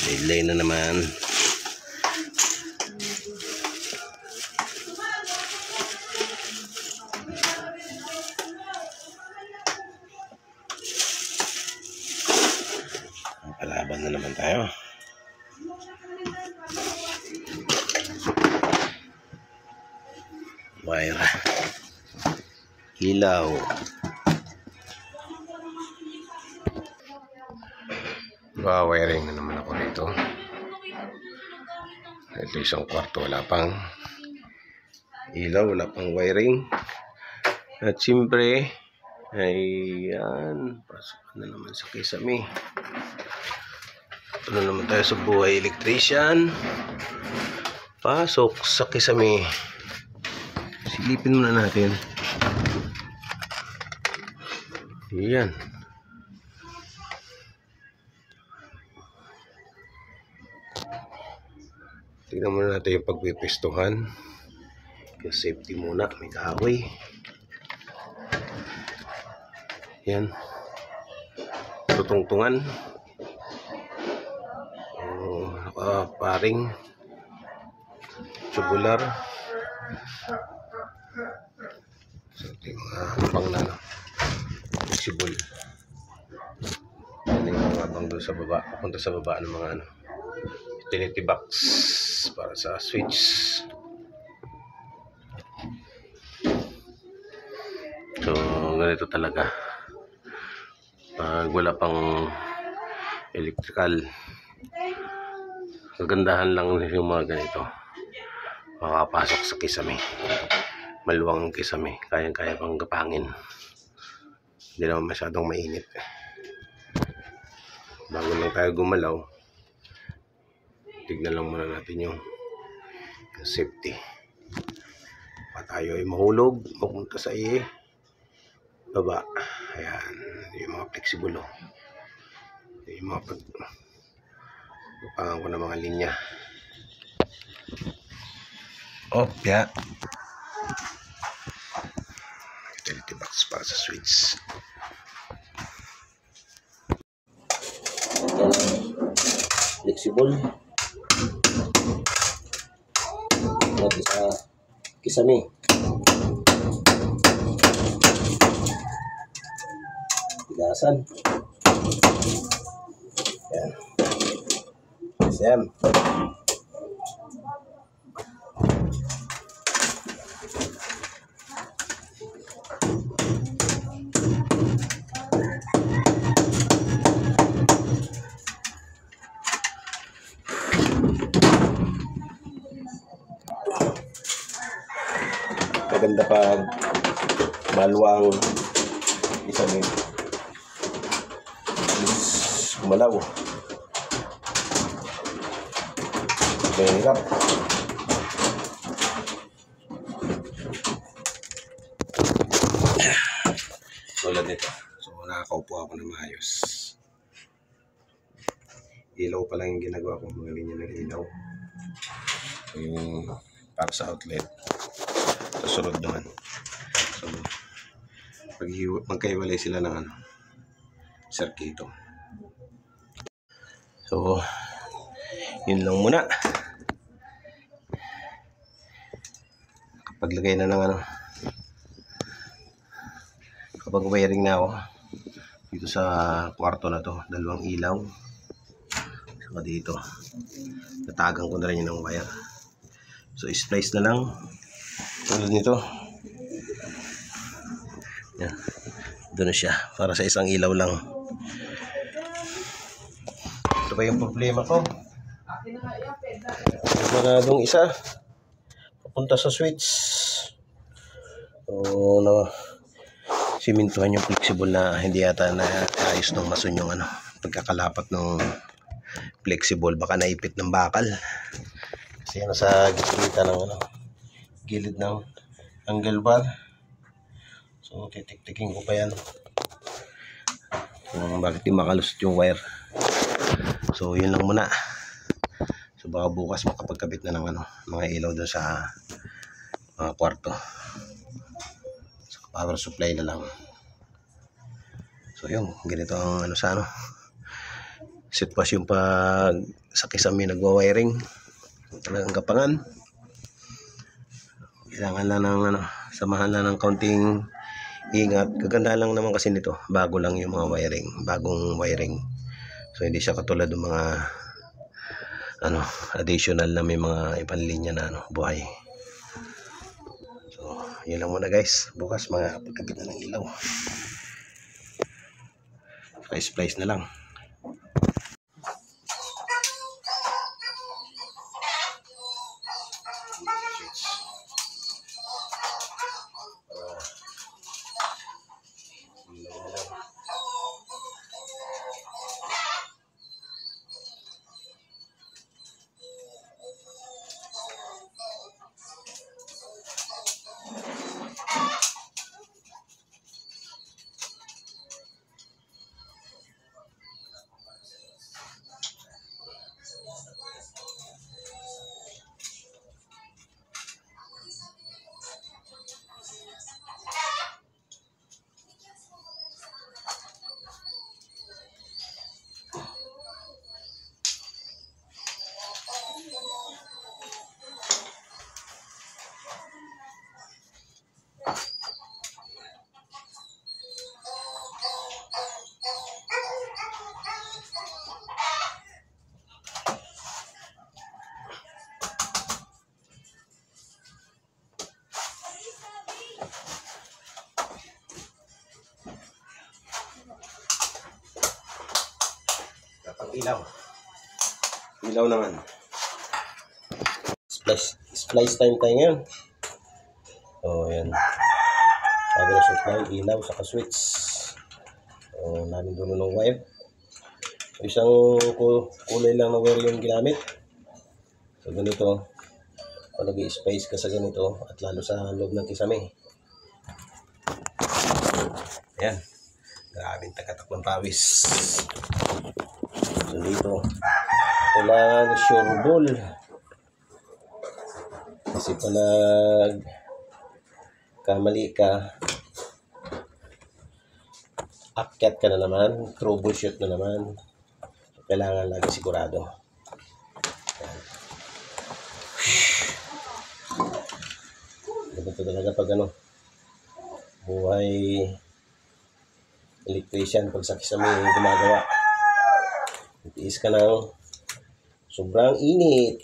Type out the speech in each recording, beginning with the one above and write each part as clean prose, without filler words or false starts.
Delay na naman. Palaban na naman tayo. Wire. Ilaw. Wiring na naman ako dito. Ito isang kwarto, wala pang ilaw, wala pang wiring. At siyempre, ayan, pasok na naman sa kisame. Ito na naman tayo sa buhay electrician. Pasok sa kisame. Silipin muna natin. Ayan. Tingnan muna natin yung pagpipistuhan. Yung safety muna. May kahoy. Yan. Tutungtungan. Paring. Tubular. So, ito yung mga pang nano. Flexible. Yan yung mga bang doon sa baba. Papunta sa baba ng mga ano. Utility box para sa switch. So ganito talaga pag wala pang electrical. Kagandahan lang yung mga ganito, makapasok sa kisame, maluwang kisame, kayang-kaya pang gapangin, hindi naman masyadong mainit. Bago lang tayo gumalaw, tignan lang muna natin yung safety. Pa tayo ay mahulog, mapunta sa baba. Ayan, yung mga flexible, oh. Yung mga pagpapangan ko ng mga linya. Opya. Utility box para sa switch. Ayan, flexible. Natin sa kisame. Tigasan. Ayan. Ayan. Maganda pag maluwang kisame. Gumalaw. Mahirap. Tulad nito. So nakakaupo ako na maayos. Ilaw pa lang yung ginagawa ko, mga linya ng ilaw. Yung para sa outlet. Susunod naman. So magkahiwalay sila ng ano, circuito. So yun lang muna. Paglagay na ng ano, kapag wiring na ako dito sa kwarto na to, dalawang ilaw, saka dito natagang ko na rin yun ng wire. So splice na lang tulad nito. Yan, doon na siya, para sa isang ilaw lang. Ito pa yung problema ko, maradong isa papunta sa switch. So na simintuhan yung flexible na hindi yata na ayos ng mason yung ano, pagkakalapat ng flexible, baka naipit ng bakal kasi ano sa gitna ng ano, gilid ng angle bar. So titik-tiking ko pa yan kung bakit di makalusot yung wire. So yun lang muna. So baka bukas makapagkabit na ng ano, mga ilaw doon sa kwarto. So power supply na lang. So yun, ganito ang ano sa ano, sitwasyon pag sa kisame nagwa-wiring, talagang gapangan. Kailangan lang ng samahan lang ng kaunting ingat. Kaganda lang naman kasi nito, bago lang yung mga wiring, bagong wiring. So hindi siya katulad ng mga additional na may mga ibang linya na buhay. So yun lang muna guys. Bukas pagkabit na ng ilaw, splice na lang. Ilaw naman. Splice time tayo ngayon. So yan, power supply, ilaw, saka switch. So namin dulo ng wire. So, isang kulay lang na wire yung ginamit. So ganito, pag nag-i-space ka sa ganito, at lalo sa loob ng kisame, ayan, grabing tagatak ng pawis. So dito, kailangan sure ball. Kasi pag kamali ka, akyat ka na naman, troubleshoot na naman. So, kailangan lagi sigurado. Ganito talaga pag buhay electrician, pag sa kisame gumagawa. Itiis ka ng sobrang init.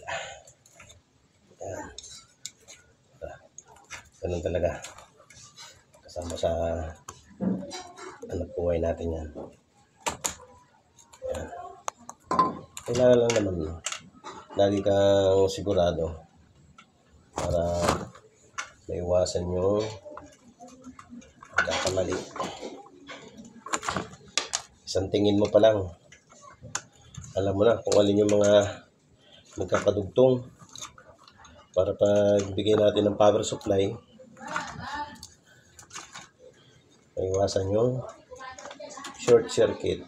Yan. Ganun talaga. Kasama sa anak buhay natin yan. Yan. Kailangan lang naman lagi kang sigurado para maiwasan yung pagkakamali. Isang tingin mo pa lang, alam mo na kung alin yung mga magkakadugtong, para pagbigay natin ng power supply, maiwasan yung short circuit.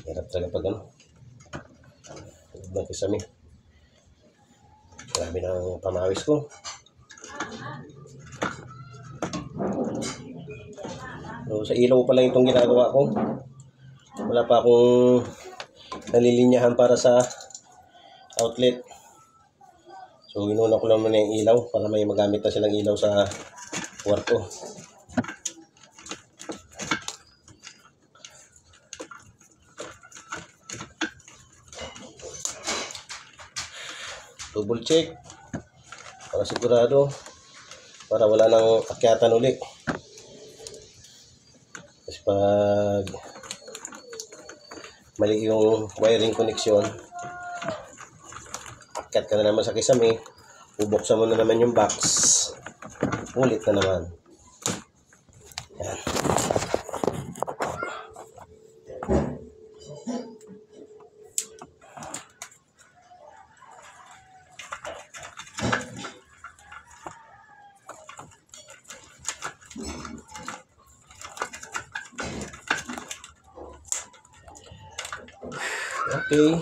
Hirap talaga pag ng kisame. Grabe ng pamawis ko. So, sa ilaw pa lang itong ginagawa ko. Wala pa akong nalilinyahan para sa outlet. So inuna ko lang muna yung ilaw para may magamit na silang ilaw sa kwarto. Double check para sigurado, para wala nang akyatan ulit. Kasi pag mali yung wiring connection, akyat ka na naman sa kisame, bubuksan mo na naman yung box, ulit na naman. Yan. Okay.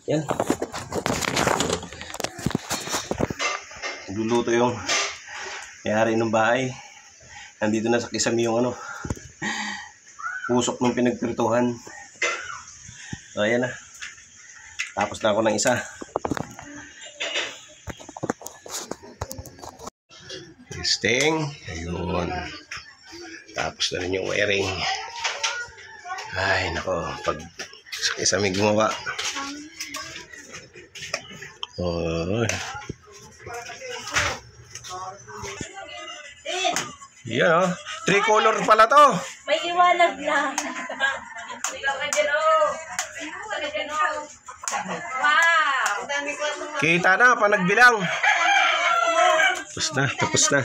Yan. Nagluluto yung may-ari ng bahay. Nandito na sa kisame yung ano, pusok ng pinagpirtuhan. So, ayan na. Tapos na ako ng isa. Testing. Ayun. Tapos na rin yung wiring. Ay, nako. Pag sa kisame gumawa. Oh. Yan oh. Tricolor pala to. May iwanag na. Wow! Kita na pa nagbilang. Tapos na, tapos na.